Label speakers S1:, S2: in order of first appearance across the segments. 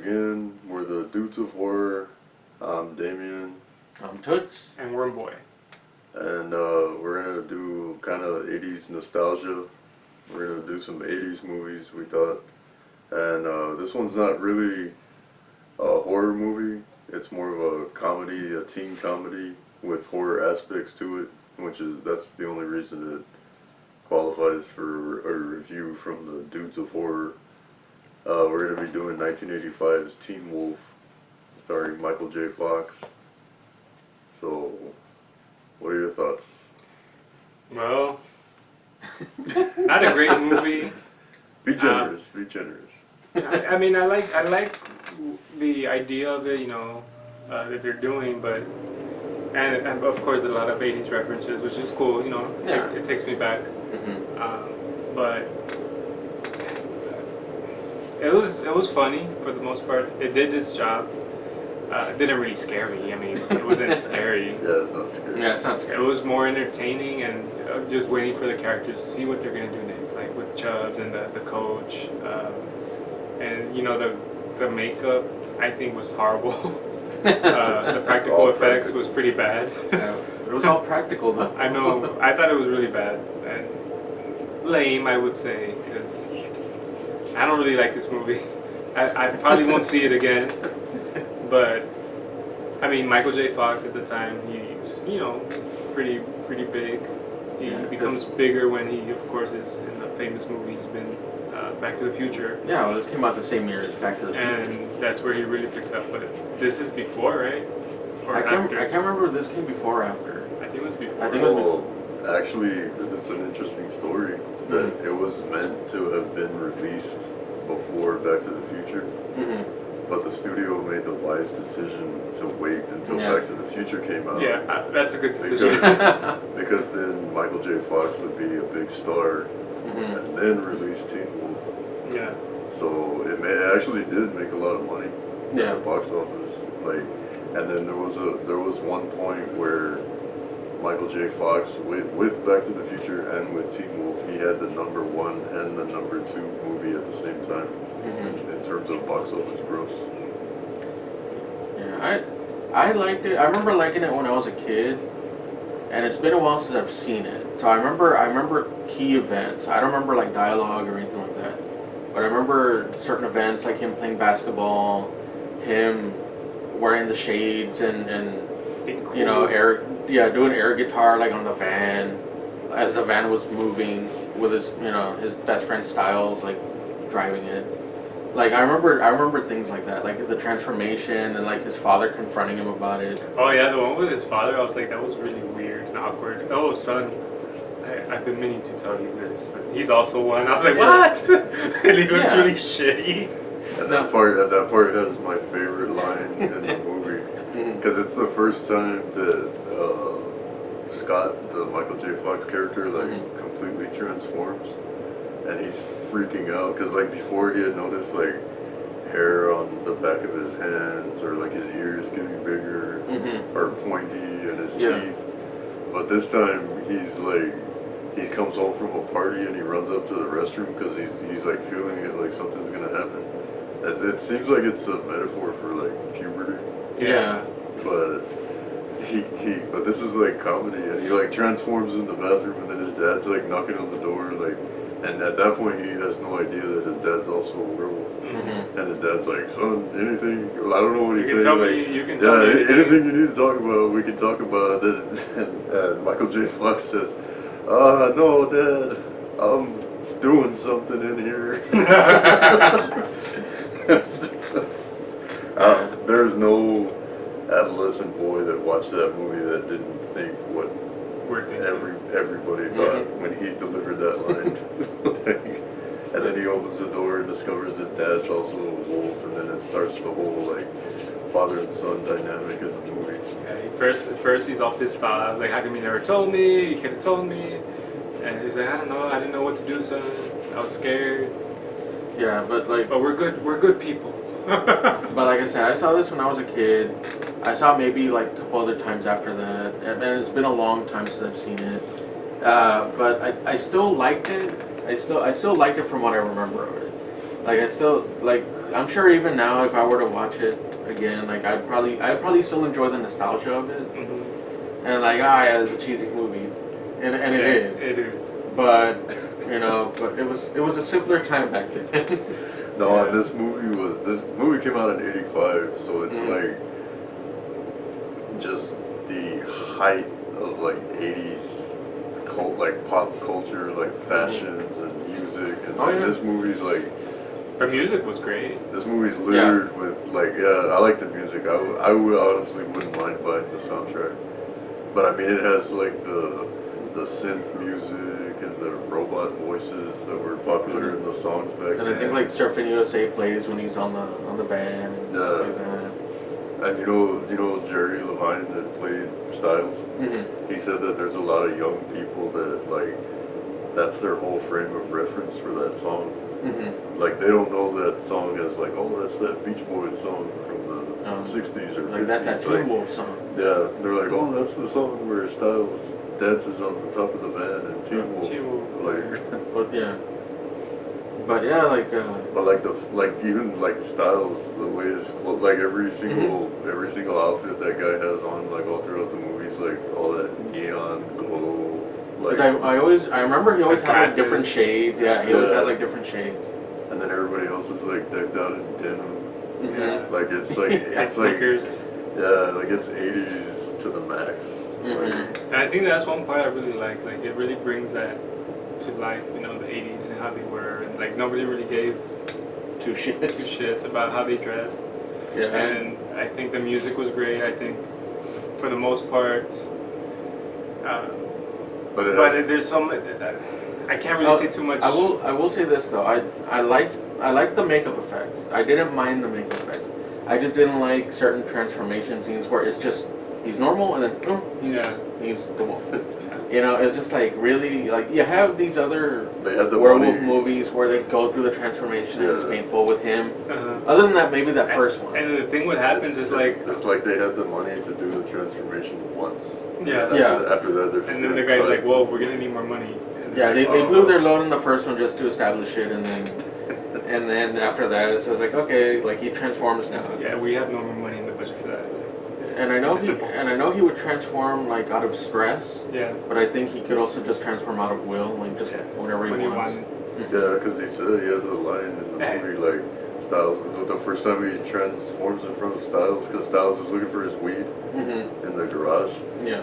S1: again. We're the Dudes of Horror. I'm Damien.
S2: I'm Toots.
S3: And Wormboy.
S1: And we're going to do kind of 80s nostalgia. We're going to do some 80s movies, we thought. And this one's not really a horror movie. It's more of a comedy, a teen comedy with horror aspects to it, that's the only reason it qualifies for a review from the Dudes of Horror. We're going to be doing 1985's Teen Wolf, starring Michael J. Fox. So, what are your thoughts?
S3: Well, not a great movie.
S1: Be generous. Be generous.
S3: I mean, I like the idea of it, that they're doing, but and of course a lot of 80s references, which is cool. It takes me back.
S2: Mm-hmm.
S3: But it was funny for the most part. It did its job. It didn't really scare me. I mean, it wasn't scary.
S1: Yeah, it's not scary.
S2: Yeah, it's not
S3: It
S2: scary.
S3: was more entertaining and just waiting for the characters to see what they're gonna do next, like with Chubbs and the coach, and the makeup I think was horrible. The practical effects was pretty bad.
S2: Yeah, it was all practical though.
S3: I know. I thought it was really bad and lame, I would say, because I don't really like this movie. I probably won't see it again. But I mean, Michael J. Fox at the time, he was, pretty big. He becomes bigger when he, of course, is in the famous movie. He's been Back to the Future.
S2: Yeah, well, this came out the same year as Back to the Future.
S3: And that's where he really picks up. But this is before, right? Or
S2: I
S3: after?
S2: can't remember if this came before or after.
S3: I think it was before.
S2: I think it was before.
S1: Well, actually, it's an interesting story that it was meant to have been released before Back to the Future.
S2: Mm-hmm.
S1: But the studio made the wise decision to wait until Back to the Future came out.
S3: Yeah, that's a good decision.
S1: Because then Michael J. Fox would be a big star,
S2: Mm-hmm.
S1: and then release Teen Wolf.
S3: Yeah.
S1: So it actually did make a lot of money
S2: Yeah.
S1: at the box office. And then there was one point where Michael J. Fox with Back to the Future and with Teen Wolf, he had the #1 and the #2 movie at the same time.
S2: Mm-hmm.
S1: In terms of box office gross.
S2: Yeah, I liked it. I remember liking it when I was a kid, and it's been a while since I've seen it. So I remember key events. I don't remember like dialogue or anything like that, but I remember certain events like him playing basketball, him wearing the shades and
S3: Cool.
S2: doing air guitar like on the van as the van was moving with his best friend Styles like driving it. Like I remember things like that, like the transformation and like his father confronting him about it.
S3: Oh yeah, the one with his father, I was like, that was really weird and awkward. Oh son, I've been meaning to tell you this. He's also one. I was like, what? And he looks really shitty.
S1: And that part has my favorite line in the movie, because it's the first time that Scott, the Michael J. Fox character, completely transforms, and he's freaking out because before he had noticed hair on the back of his hands or his ears getting bigger or pointy and his teeth, but this time he comes home from a party and he runs up to the restroom because he's feeling it like something's gonna happen. It seems like it's a metaphor for puberty.
S2: Yeah.
S1: But but this is comedy, and he transforms in the bathroom, and then his dad's knocking on the door, and at that point he has no idea that his dad's also a werewolf.
S2: Mm-hmm.
S1: And his dad's like, son, anything? Well, I don't know what he's saying.
S3: You can tell me
S1: anything you need to talk about, we can talk about. And Michael J. Fox says, no, Dad, I'm doing something in here. There's no adolescent boy that watched that movie that didn't think what everybody thought when he delivered that line. And then he opens the door and discovers his dad's also a wolf, and then it starts the whole father and son dynamic in the movie.
S3: Yeah, first he's all pissed off, like, how come you never told me? You could have told me. And he's like, I don't know, I didn't know what to do, son. I was scared.
S2: Yeah, but
S3: we're good people.
S2: But like I said, I saw this when I was a kid. I saw maybe a couple other times after that, and it's been a long time since I've seen it. But I still liked it. I still liked it from what I remember of it. Like I still like. I'm sure even now, if I were to watch it again, like I'd probably still enjoy the nostalgia of it.
S3: Mm-hmm.
S2: And like, ah, yeah, it's a cheesy movie, and it
S3: Yes,
S2: is.
S3: It is.
S2: But but it was a simpler time back then.
S1: No,
S3: Yeah.
S1: and this movie came out in '85, so it's like just the height of like '80s like pop culture, like fashions and music, and
S2: Oh, yeah.
S1: this movie's like.
S3: The music was great.
S1: This movie's littered with like, yeah, I like the music. I would honestly wouldn't mind buying the soundtrack, but I mean it has like the synth music and the robot voices that were popular in the songs back
S2: And
S1: then.
S2: I think like Surfing USA plays when he's on the van and stuff like that.
S1: And you know Jerry Levine that played Styles.
S2: Mm-hmm.
S1: He said that there's a lot of young people that like that's their whole frame of reference for that song.
S2: Mm-hmm.
S1: Like they don't know that song as like, oh, that's that Beach Boys song from the 60s or 50s.
S2: Like that's that Teen Wolf song.
S1: Yeah, they're like, oh, that's the song where Styles dances on the top of the van and Teen Wolf.
S3: Teen Wolf.
S1: Like,
S2: But yeah, like
S1: but like even like Styles, the way like every single outfit that guy has on, like all throughout the movies, like all that neon glow. Like,
S2: because I remember he always
S3: The
S2: had like
S3: glasses.
S2: different shades. Yeah, he always
S1: Yeah.
S2: had like different shades.
S1: and then everybody else is like decked out in denim.
S3: Yeah.
S1: Like it's like it's like
S3: Sneakers.
S1: yeah, like it's 80s to the max. Like,
S3: And I think that's one part I really like. Like it really brings that to life, you know, the 80s and how they were. And like nobody really gave
S2: Two
S3: two
S2: shits.
S3: shits about how they dressed.
S2: Yeah.
S3: And I think the music was great. I think for the most part,
S1: but it
S3: but
S1: has,
S3: there's some. I can't really say too much.
S2: I will say this though. I like the makeup effects. I didn't mind the makeup effects. I just didn't like certain transformation scenes where it's just he's normal and then he's the wolf. You know, it's just like really like you have these other
S1: they had the
S2: werewolf
S1: money.
S2: movies where they go through the transformation and it's
S1: Yeah.
S2: painful with him.
S3: Uh-huh.
S2: Other than that, maybe that first one.
S3: And the thing what happens is like,
S1: it's like they had the money to do the transformation once.
S3: Yeah.
S1: After,
S2: Yeah.
S1: After that, they're just
S3: and then
S1: gonna
S3: the guy's
S1: cut.
S3: like, "Whoa, we're gonna need more money." And
S2: Yeah,
S3: they're
S2: they
S3: like,
S2: blew
S3: "Oh."
S2: their load in the first one just to establish it, and then after that, it's just like okay, like he transforms now.
S3: Yeah, we have no more money in the budget for that.
S2: And I know
S3: It's simple.
S2: I know he would transform like out of stress,
S3: Yeah.
S2: but I think he could also just transform out of will, like just
S3: Yeah.
S2: whenever he
S3: When he
S2: wants.
S3: wanted.
S1: Yeah, because he said he has a line in the
S3: Eh.
S1: movie like Styles. The first time he transforms in front of Styles, because Styles is looking for his weed
S2: Mm-hmm.
S1: in the garage,
S2: Yeah.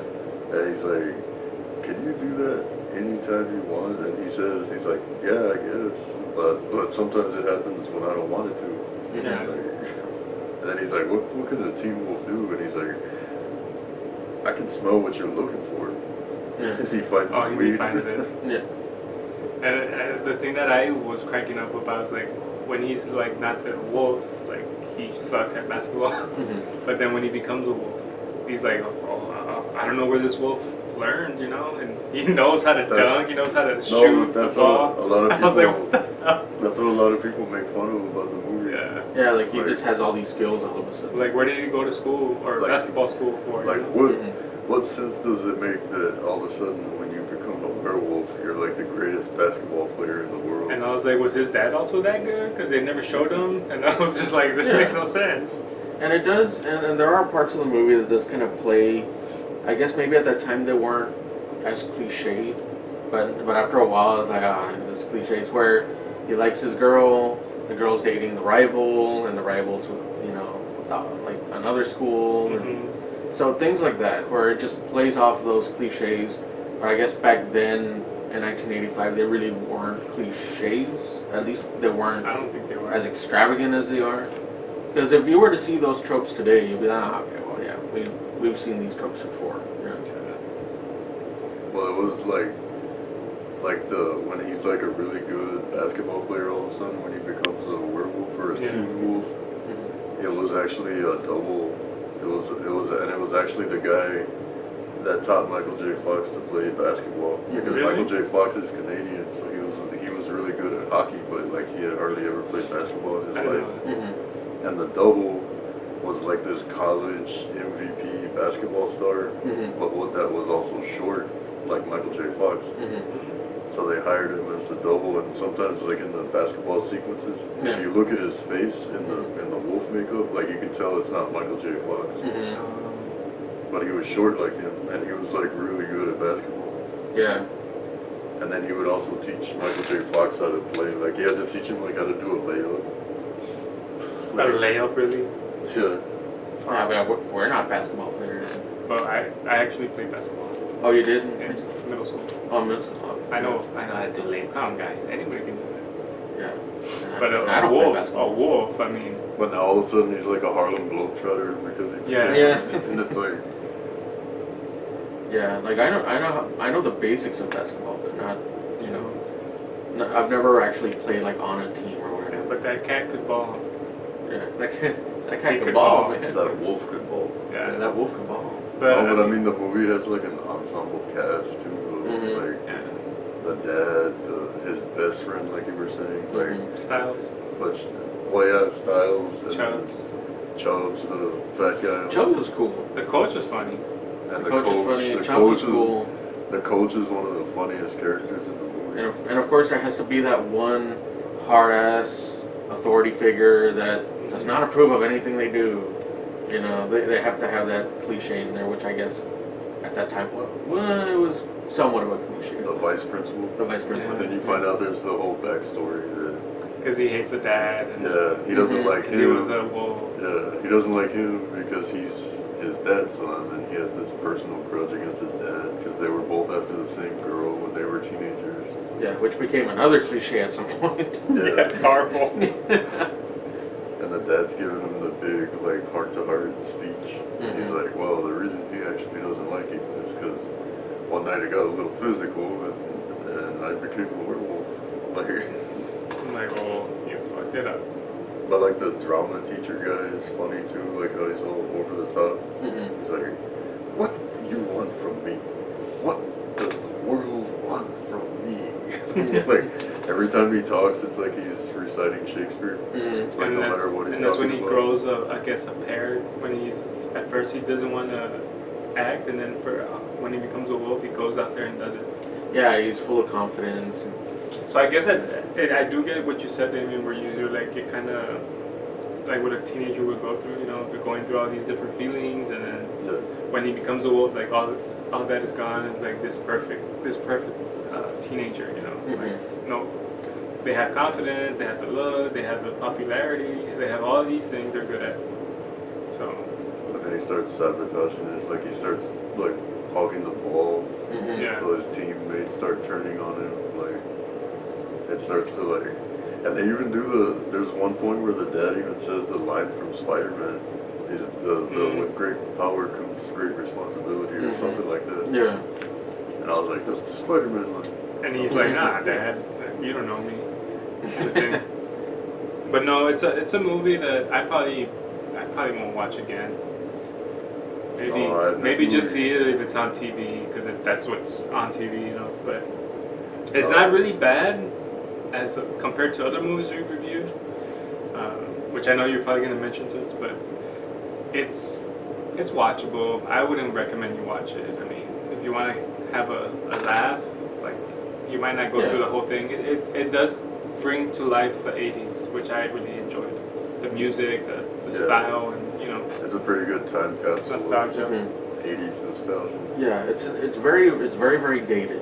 S1: and he's like, "Can you do that anytime you want?" And he says, "He's like, yeah, I guess, but sometimes it happens when I don't want it to."
S3: Yeah.
S1: Like, and then he's like, "What can a Teen Wolf do?" And he's like, "I can smell what you're looking for."
S2: Yeah.
S1: And he finds
S3: Oh,
S1: his
S3: he
S1: weed.
S3: finds it.
S2: Yeah.
S3: And the thing that I was cracking up about is like when he's like not the wolf, like he sucks at basketball.
S2: Mm-hmm.
S3: But then when he becomes a wolf, he's like, oh, I don't know where this wolf learned, you know, and he knows how to dunk, he knows how to shoot
S1: that's
S3: the ball.
S1: what a lot of
S3: I was like,
S1: people.
S3: what the hell?
S1: That's what a lot of people make fun of about the movie.
S3: Yeah.
S2: Yeah, like he
S1: Like-
S2: just has all these skills all of a sudden.
S3: Like, where did he go to school or
S1: Like-
S3: basketball school for?
S1: Like,
S3: you know?
S1: what sense does it make that all of a sudden when you become a werewolf, you're like the greatest basketball player in the world?
S3: And I was like, was his dad also that good? Because they never showed him. And I was just like, this
S2: Yeah.
S3: makes no sense.
S2: And it does, and there are parts of the movie that does kind of play. I guess maybe at that time they weren't as cliched, but after a while it's like this cliches where he likes his girl, the girl's dating the rival, and the rival's without like another school, and
S3: Mhm.
S2: so things like that where it just plays off those cliches. But I guess back then in 1985 they really weren't cliches. At least they weren't
S3: I don't think they were.
S2: as extravagant as they are. Because if you were to see those tropes today, you'd be like, okay, well, yeah, we've seen these tropes before. Yeah.
S1: Well, it was like when he's like a really good basketball player all of a sudden when he becomes a werewolf or a
S3: Yeah.
S1: teen wolf, it was actually a double. And it was actually the guy that taught Michael J. Fox to play basketball because
S3: Really?
S1: Michael J. Fox is Canadian, so he was really good at hockey, but like he had hardly ever played basketball in his
S3: I didn't
S1: life.
S3: know that.
S2: Mm-hmm.
S1: And the double was like this college MVP basketball star,
S2: Mm-hmm.
S1: but what that was also short, like Michael J. Fox.
S2: Mm-hmm.
S1: So they hired him as the double, and sometimes like in the basketball sequences,
S2: Yeah.
S1: if you look at his face in the wolf makeup, like you can tell it's not Michael J. Fox.
S2: Mhm.
S1: But he was short like him, and he was like really good at basketball.
S2: Yeah.
S1: And then he would also teach Michael J. Fox how to play. Like he had to teach him like how to do a layup.
S3: A layup, really?
S1: Yeah.
S2: Yeah, but we're not basketball players.
S3: But I actually played basketball
S2: Oh, you did?
S3: in middle school.
S2: Oh, middle school.
S3: I know how to do layup. Come on, guys. Anybody can do that.
S2: Yeah.
S3: But
S2: I
S3: a
S2: don't play
S3: wolf,
S2: basketball.
S3: I mean,
S1: But now all of a sudden he's like a Harlem Globetrotter because he
S3: Yeah.
S2: Yeah.
S1: And it's like,
S2: Yeah, like I know the basics of basketball, but not, you know, I've never actually played like on a team or whatever.
S3: but that cat could ball.
S2: Yeah, that
S3: He
S2: cat
S3: could
S2: could ball,
S3: ball.
S2: man.
S1: that wolf could ball.
S2: Yeah, that wolf could ball.
S3: But,
S1: No, but I mean the movie has like an ensemble cast too.
S2: Mhm.
S1: Like
S3: yeah,
S1: the dad, his best friend, like you were saying, like
S2: Mhm.
S3: Styles,
S1: but well, yeah, Styles and
S3: Chubbs.
S1: Chubbs, the fat guy,
S2: Chubbs was cool.
S3: The coach was funny.
S1: and
S2: The coach was funny.
S1: The
S2: Chubbs was
S1: coach
S2: cool.
S1: The coach is one of the funniest characters in the movie.
S2: And of course, there has to be that one hard ass authority figure that does not approve of anything they do. You know, they have to have that cliche in there, which I guess at that time, well, it was somewhat of a cliche.
S1: The vice principal.
S2: The vice principal.
S1: But then you find out there's the whole backstory that
S3: Because he hates the dad. And
S1: yeah, he doesn't
S2: Mhm.
S1: like
S3: Because he
S1: him.
S3: was a wolf.
S1: Yeah, he doesn't like him because he's his dad's son, and he has this personal grudge against his dad because they were both after the same girl when they were teenagers.
S2: Yeah, which became another cliche at some point.
S3: Yeah, it's horrible.
S1: And the dad's giving him the big, like, heart-to-heart speech. And he's
S2: Mhm.
S1: like, well, the reason he actually doesn't like you is because one night it got a little physical, and I became a werewolf. Like,
S3: I'm like, oh, you fucked it up.
S1: but, like, the drama teacher guy is funny, too. Like, how he's all over the top.
S2: Mhm.
S1: He's like, what do you want from me? What does the world want from me? Like, every time he talks, it's like he's reciting Shakespeare.
S2: Mhm.
S1: Like, no matter what he's
S3: and that's when
S1: talking
S3: he
S1: about.
S3: grows up, I guess, a pair. When he's, at first he doesn't want to act, and then when he becomes a wolf, he goes out there and does it.
S2: Yeah, he's full of confidence.
S3: So I guess I do get what you said, Damien, where you're like, it kind of, like what a teenager would go through, you know, they're going through all these different feelings, and then
S1: Yeah.
S3: when he becomes a wolf, like all that is gone. It's like this perfect teenager, you know.
S2: Mhm.
S3: Like no, they have confidence, they have the look, they have the popularity, they have all these things they're good at. So
S1: But then he starts sabotaging it. Like, he starts, like, hogging the ball.
S2: Mhm.
S3: Yeah.
S1: So his teammates start turning on him. Like, it starts to, like... And they even do there's one point where the dad even says the line from Spider-Man. He's with great power comes great responsibility or
S2: Mhm.
S1: something like that.
S2: Yeah.
S1: And I was like, that's the Spider-Man line.
S3: and he's like, nah, Dad, you don't know me. Kind of thing. But no, it's a movie that I probably won't watch again. Maybe
S1: Alright, this
S3: maybe just
S1: movie-
S3: see it if it's on TV because that's what's on TV, you know. But it's
S1: Oh.
S3: not really bad as compared to other movies we reviewed, which I know you're probably gonna mention since, but it's watchable. I wouldn't recommend you watch it. I mean, if you want to have a laugh, like you might not go
S2: Yeah.
S3: through the whole thing. It does bring to life the 80s, which I really enjoyed. The music, the
S1: Yeah.
S3: style, and you know,
S1: It's a pretty good time capsule.
S3: nostalgia.
S2: Mhm.
S1: 80s nostalgia.
S2: Yeah, it's very dated.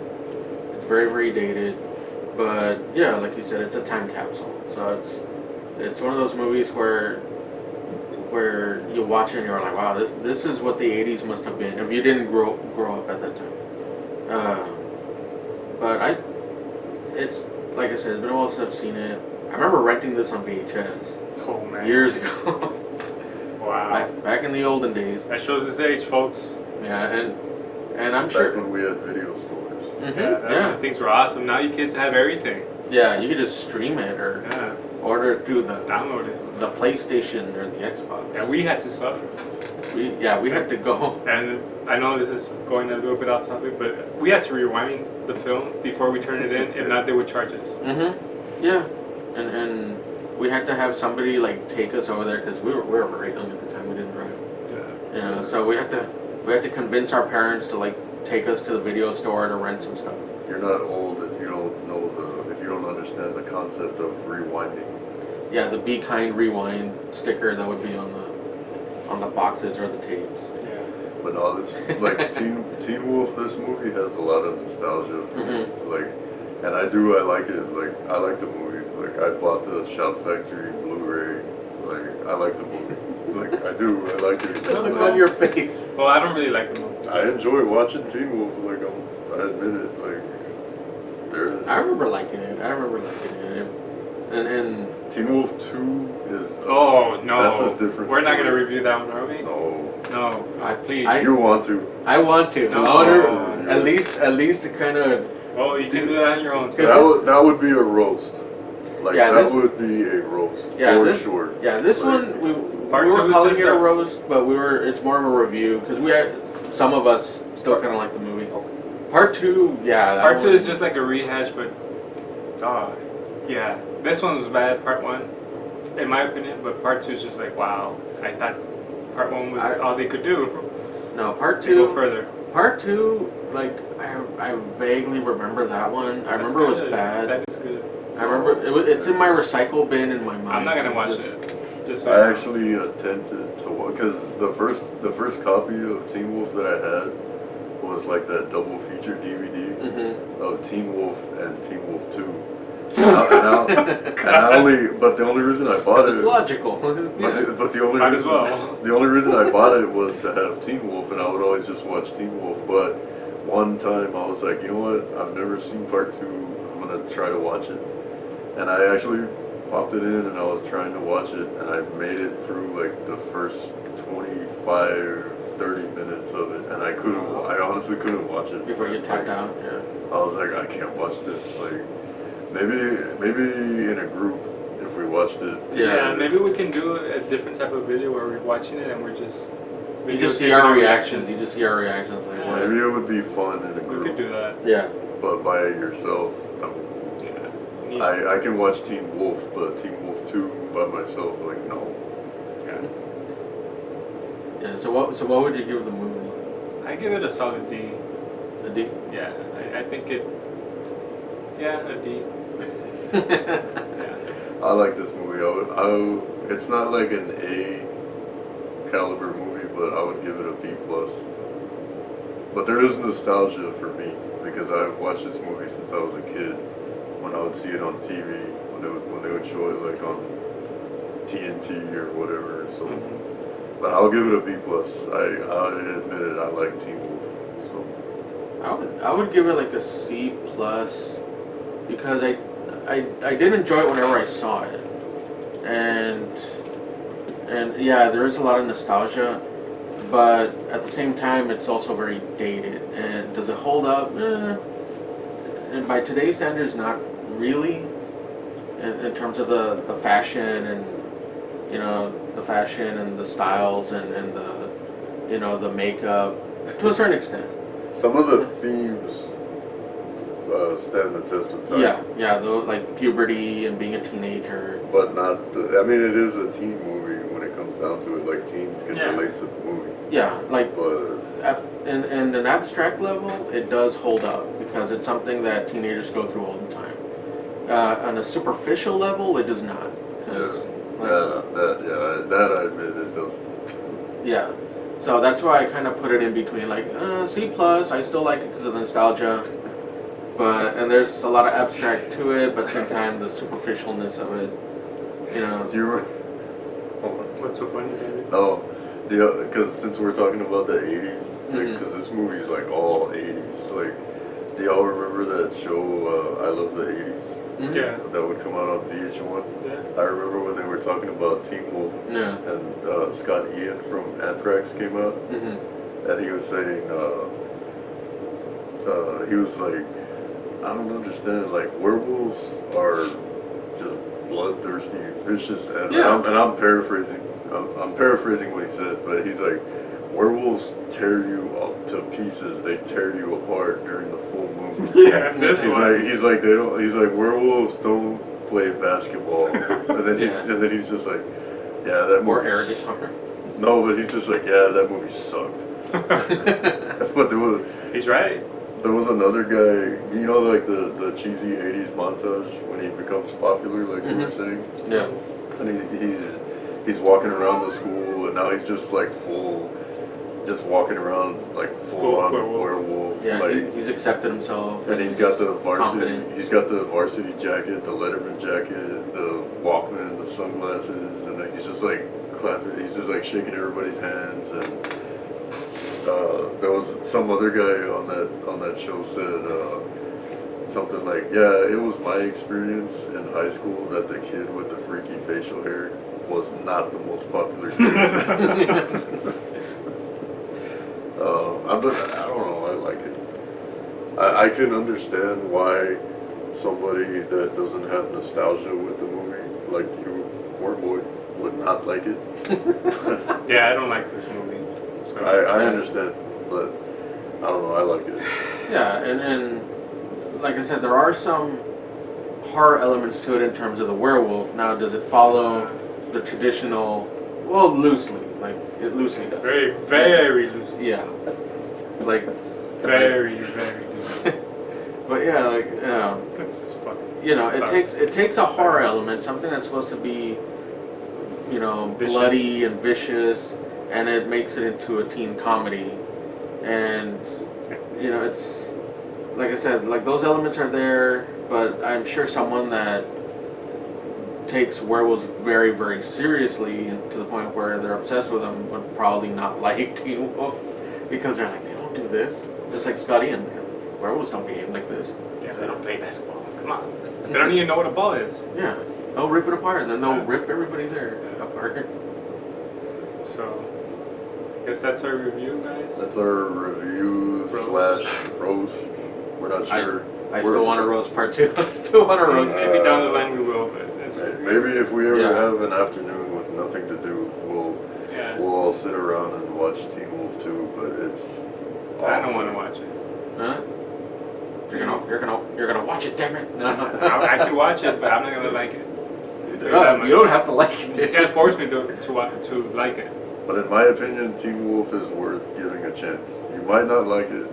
S2: It's very dated, but yeah, like you said, it's a time capsule. So it's one of those movies where you watch it and you're like, wow, this is what the '80s must have been if you didn't grow up at that time. But it's like I said, it's been a while since I've seen it. I remember renting this on VHS
S3: Oh man,
S2: years ago,
S3: wow,
S2: back in the olden days.
S3: that shows his age, folks.
S2: Yeah, and I'm
S1: Back
S2: sure.
S1: when we had video stores.
S2: Mhm,
S3: Yeah, things were awesome. Now you kids have everything.
S2: Yeah, you could just stream it or
S3: Yeah,
S2: order it through the
S3: download it.
S2: PlayStation or the Xbox.
S3: Yeah, we had to suffer.
S2: We had to go.
S3: And I know this is going a little bit off topic, but we had to rewind the film before we turned it in. If not, they would charge us.
S2: Yeah, and we had to have somebody like take us over there because we were very young at the time. We didn't drive.
S3: Yeah.
S2: You know, so we had to convince our parents to like take us to the video store to rent some stuff.
S1: You're not old if you don't understand the concept of rewinding.
S2: Yeah, the Be Kind Rewind sticker that would be on the boxes or the tapes.
S3: Yeah.
S1: But no, this like Teen Wolf. This movie has a lot of nostalgia for me. Like, and I like it. Like, I like the movie. Like, I bought the Shout Factory Blu-ray. Like, I like the movie. Like, I do. I like it.
S2: The look on your face.
S3: Well, I don't really like the movie.
S1: I enjoy watching Teen Wolf. Like, I admit it. Like, there it is.
S2: I remember liking it. And
S1: Teen Wolf 2 is.
S3: Oh no,
S1: That's a different
S3: We're not
S1: story.
S3: gonna review that one, are we?
S1: No.
S3: No, please.
S1: You want to.
S2: I want to.
S3: No.
S2: I want
S3: Oh,
S2: to at least to kind of.
S3: Oh, you can do that on your own too.
S1: That would be a roast. Like,
S2: Yeah,
S1: that
S2: this-
S1: would be a roast.
S2: Yeah,
S1: for
S2: this-
S1: sure.
S2: Yeah, this
S1: Like,
S2: one we
S3: Part two
S2: were
S3: is
S2: calling
S3: just
S2: it a
S3: a-
S2: roast, but it's more of a review because some of us still kind of like the movie. Part 2, yeah. that
S3: Part 2
S2: one-
S3: is just like a rehash, but yeah, this one was bad. Part 1, in my opinion, but Part 2 is just like wow. I thought Part 1 was all they could do.
S2: No, Part
S3: To go
S2: 2.
S3: further.
S2: Part 2, like I vaguely remember that one. I
S3: That's
S2: remember it was
S3: good.
S2: bad.
S3: That is good.
S2: I remember it's in my recycle bin in my mind.
S3: I'm not gonna watch
S2: Just-
S3: it. Just so
S1: I
S3: you know.
S1: actually attempted to watch because the first copy of Teen Wolf that I had was like that double feature DVD
S2: Mhm.
S1: of Teen Wolf and Teen Wolf 2. But the only reason I bought
S2: It's
S1: it,
S2: logical.
S1: but the only
S3: Might
S1: reason,
S3: as well.
S1: the only reason I bought it was to have Teen Wolf, and I would always just watch Teen Wolf. But one time I was like, you know what? I've never seen Part 2. I'm gonna try to watch it, and I actually popped it in, and I was trying to watch it, and I made it through like the first 25-30 minutes of it, and I honestly couldn't watch it
S2: Before you get tapped
S1: Like,
S2: out, yeah.
S1: I was like, I can't watch this. Like, maybe in a group if we watched it.
S3: Yeah, maybe we can do a different type of video where we're watching it and we're just.
S2: You just see
S3: videotaping
S2: our reactions. You just see our reactions. Like,
S3: Yeah.
S2: what?
S1: Maybe it would be fun in a
S3: We
S1: group,
S3: could do that.
S2: Yeah.
S1: but by yourself. No.
S3: Yeah.
S1: I can watch Teen Wolf, but Teen Wolf 2 by myself, like, no.
S2: Yeah. So what would you give the movie?
S3: I give it a solid D.
S2: A D.
S3: Yeah, I think it. Yeah, a D. Yeah.
S1: I like this movie. It's not like an A caliber movie, but I would give it a B plus. But there is nostalgia for me because I've watched this movie since I was a kid. When I would see it on TV, when they would show it like on TNT or whatever. So,
S3: Mhm.
S1: but I'll give it a B plus. I admit it. I like Teen Wolf. So
S2: I would give it like a C plus because I did enjoy it whenever I saw it, and yeah, there is a lot of nostalgia, but at the same time it's also very dated. And does it hold up? And by today's standards, not really. In terms of the fashion and the fashion and the styles and the the makeup to a certain extent.
S1: some of the themes stand the test of time.
S2: Yeah, though, like puberty and being a teenager.
S1: But not. I mean, it is a teen movie when it comes down to it. Like teens can
S3: Yeah.
S1: relate to the movie,
S2: Yeah, like
S1: but
S2: in an abstract level, it does hold up because it's something that teenagers go through all the time. On a superficial level, it does not. 'Cause, like,
S1: that I admit it does.
S2: yeah, so that's why I kind of put it in between, like C plus. I still like it because of the nostalgia, and there's a lot of abstract to it, but at the same time the superficialness of it,
S1: Do you remember?
S3: What's so funny about it?
S1: No, because since we're talking about the 80s,
S2: Mhm.
S1: because this movie's like all 80s. Like, do y'all remember that show I Love the 80s?
S2: Mhm.
S3: Yeah.
S1: That would come out on VH1.
S3: Yeah.
S1: I remember when they were talking about Teen Wolf
S2: Yeah.
S1: and Scott Ian from Anthrax came out.
S2: Mhm.
S1: And he was saying, he was like, I don't understand, like, werewolves are just bloodthirsty, vicious, and
S2: Yeah.
S1: I'm paraphrasing, I'm paraphrasing what he said, but he's like, werewolves tear you up to pieces, they tear you apart during the full moon.
S3: Yeah, this
S1: He's
S3: one.
S1: like, werewolves don't play basketball, and then he's just like, yeah, that
S2: Or
S1: movie
S2: air
S1: s-
S2: guitar.
S1: No, but he's just like, yeah, that movie sucked. But there was,
S3: He's right.
S1: There was another guy, you know, like the cheesy 80s montage when he becomes popular, like you were saying?
S2: Yeah.
S1: And he's walking around the school, and now he's just like just walking around like full on werewolf.
S2: Yeah,
S1: like,
S2: he's accepted himself.
S1: and he's got the varsity,
S2: confident.
S1: he's got the varsity jacket, the Letterman jacket, the Walkman, the sunglasses, and like, he's just like clapping, he's just like shaking everybody's hands. And there was some other guy on that show said something like, yeah, it was my experience in high school that the kid with the freaky facial hair was not the most popular kid. I don't know, I like it. I can understand why somebody that doesn't have nostalgia with the movie, like you, Wormboy, would not like it.
S3: Yeah, I don't like this movie. So.
S1: I understand, but I don't know, I like it.
S2: Yeah, and like I said, there are some horror elements to it in terms of the werewolf. Now, does it follow the traditional? Well, loosely, like it loosely does.
S3: Very, very loosely.
S2: Yeah, like
S3: Very, very loosely.
S2: but yeah, like
S3: That's just fucking.
S2: you know,
S3: sucks.
S2: it takes a horror element, something that's supposed to be, you know,
S3: Vicious.
S2: bloody and vicious, and it makes it into a teen comedy, and you know, it's like I said, like those elements are there, but I'm sure someone that takes werewolves very, very seriously, and to the point where they're obsessed with them, would probably not like Teen Wolf, because they're like, they don't do this, just like Scotty, and werewolves don't behave like this.
S3: Yeah, they don't play basketball. Come on. They don't even know what a ball is.
S2: Yeah, they'll rip it apart, and then they'll
S3: Yeah.
S2: rip everybody there apart.
S3: So, I guess that's our review, guys.
S1: That's our review / roast. We're not sure.
S2: I still want to roast part 2. I still want to roast.
S3: Maybe down the line we will, but it's,
S1: Maybe if we ever
S2: Yeah.
S1: have an afternoon with nothing to do,
S3: yeah.
S1: we'll all sit around and watch Teen Wolf 2, but it's
S3: I don't
S1: awful.
S3: want to watch it.
S2: Huh? You're gonna watch it, damn it! No.
S3: I can watch it, but I'm not gonna like it.
S2: You don't have to like
S3: You
S2: it.
S3: can't force me to like it.
S1: But in my opinion, Teen Wolf is worth giving a chance. You might not like it,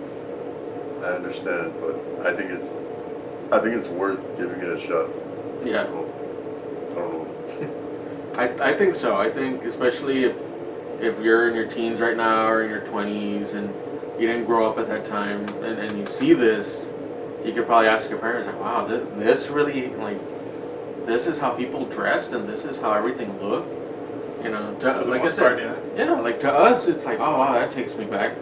S1: I understand, but I think it's worth giving it a shot.
S2: Yeah,
S1: So, I don't know.
S2: I think so. I think especially if you're in your teens right now or in your 20s and you didn't grow up at that time and you see this, you could probably ask your parents like, wow, this really, like, this is how people dressed and this is how everything looked. You know, like I said, yeah, like to us, it's like, oh wow, that takes me back.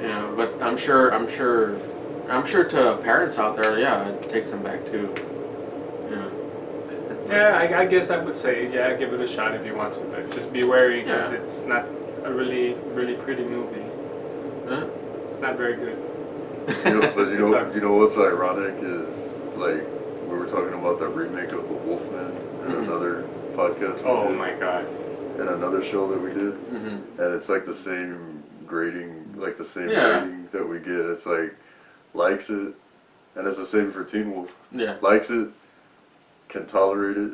S2: You know, but I'm sure to parents out there, yeah, it takes them back too. Yeah.
S3: Yeah, I guess I would say, yeah, give it a shot if you want to, but just be wary because
S2: Yeah.
S3: it's not a really, really pretty movie.
S2: Huh?
S3: It's not very good.
S1: But
S3: It sucks.
S1: you know what's ironic is, like, we were talking about the remake of The Wolfman in
S2: Mhm.
S1: another podcast we
S3: Oh
S1: did,
S3: my god.
S1: in another show that we did,
S2: Mm-hmm.
S1: and it's like the same grading, like the same
S2: Yeah.
S1: rating that we get. It's like, likes it, and it's the same for Teen Wolf.
S2: Yeah.
S1: Likes it, can tolerate it,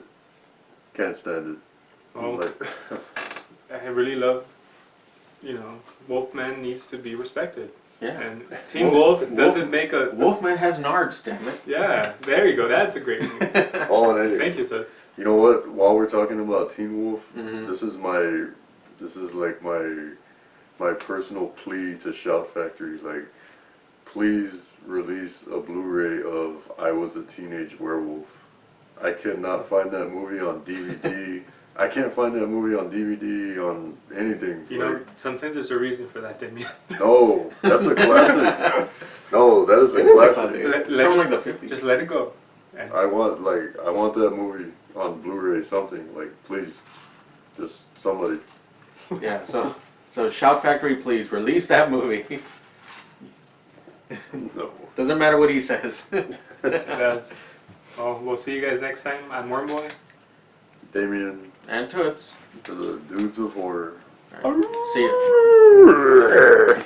S1: can't stand it.
S3: Oh,
S1: Like,
S3: I really love, Wolfman needs to be respected.
S2: Yeah.
S3: And Teen Wolf doesn't make a.
S2: Wolfman has nards, damn it.
S3: Yeah, there you go. That's a great movie.
S1: all in A.
S3: Thank you, Toots.
S1: You know what? While we're talking about Teen Wolf,
S2: Mhm.
S1: this is like my personal plea to Shout Factory. Like, please release a Blu-ray of I Was a Teenage Werewolf. I cannot find that movie on DVD. I can't find that movie on DVD, on anything.
S3: You know, sometimes there's a reason for that, Damien.
S1: No, that's a classic. No, that is a
S2: It is a
S1: classic.
S2: classic.
S3: Let-
S2: It's
S3: let-
S2: from like the 50s.
S3: Just let it go. And
S1: I want that movie on Blu-ray, something, like, please. Just somebody.
S2: Yeah, so Shout Factory, please release that movie.
S1: No.
S2: Doesn't matter what he says.
S3: that's. Well, we'll see you guys next time. I'm Wormboy.
S1: Damien,
S2: And Toots.
S1: for the Dudes of Horror.
S2: All right. See ya.